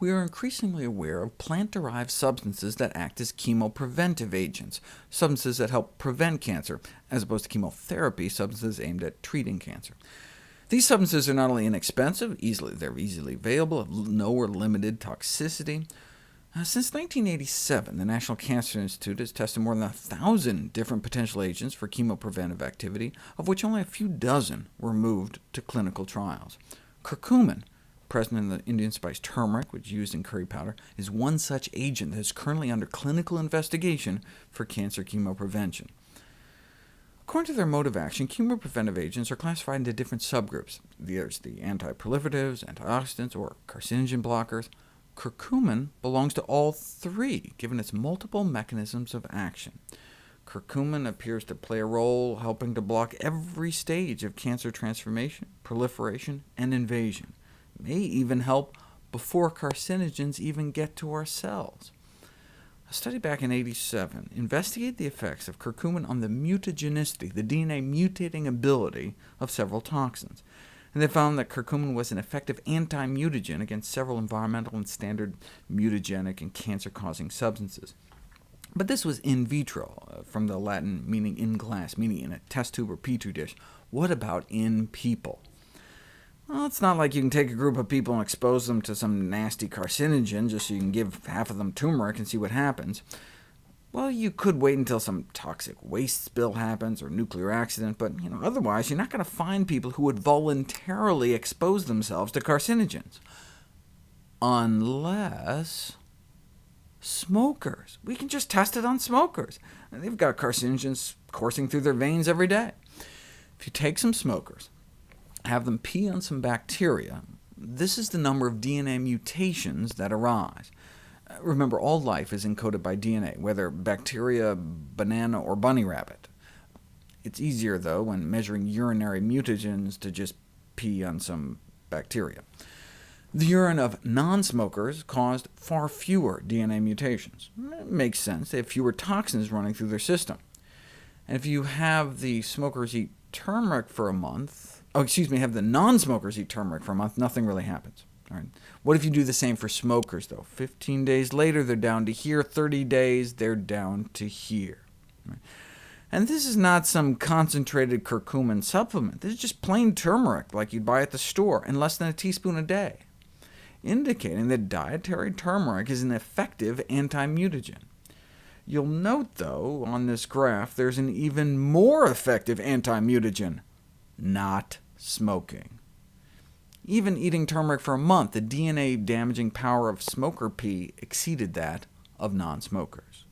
We are increasingly aware of plant-derived substances that act as chemopreventive agents, substances that help prevent cancer, as opposed to chemotherapy, substances aimed at treating cancer. These substances are not only inexpensive, they're easily available, have no or limited toxicity. Since 1987, the National Cancer Institute has tested more than 1,000 different potential agents for chemopreventive activity, of which only a few dozen were moved to clinical trials. Curcumin, present in the Indian spice turmeric, which is used in curry powder, is one such agent that is currently under clinical investigation for cancer chemoprevention. According to their mode of action, chemopreventive agents are classified into different subgroups. There's the anti-proliferatives, antioxidants, or carcinogen blockers. Curcumin belongs to all three, given its multiple mechanisms of action. Curcumin appears to play a role helping to block every stage of cancer transformation, proliferation, and invasion. It may even help before carcinogens even get to our cells. A study back in 1987 investigated the effects of curcumin on the mutagenicity, the DNA mutating ability of several toxins, and they found that curcumin was an effective anti-mutagen against several environmental and standard mutagenic and cancer-causing substances. But this was in vitro, from the Latin meaning in glass, meaning in a test tube or petri dish. What about in people? Well, it's not like you can take a group of people and expose them to some nasty carcinogen just so you can give half of them turmeric and see what happens. Well, you could wait until some toxic waste spill happens or nuclear accident, but otherwise you're not going to find people who would voluntarily expose themselves to carcinogens. Unless smokers. We can just test it on smokers. They've got carcinogens coursing through their veins every day. If you take some smokers, have them pee on some bacteria, this is the number of DNA mutations that arise. Remember, all life is encoded by DNA, whether bacteria, banana, or bunny rabbit. It's easier, though, when measuring urinary mutagens to just pee on some bacteria. The urine of non-smokers caused far fewer DNA mutations. It makes sense. They have fewer toxins running through their system. And if you have the smokers eat turmeric for a month, have the non-smokers eat turmeric for a month, nothing really happens. All right. What if you do the same for smokers, though? 15 days later, they're down to here. 30 days, they're down to here. Right. And this is not some concentrated curcumin supplement. This is just plain turmeric, like you'd buy at the store, and less than a teaspoon a day, indicating that dietary turmeric is an effective anti-mutagen. You'll note, though, on this graph, there's an even more effective anti-mutagen: not smoking. Even eating turmeric for a month, the DNA-damaging power of smoker pee exceeded that of non-smokers.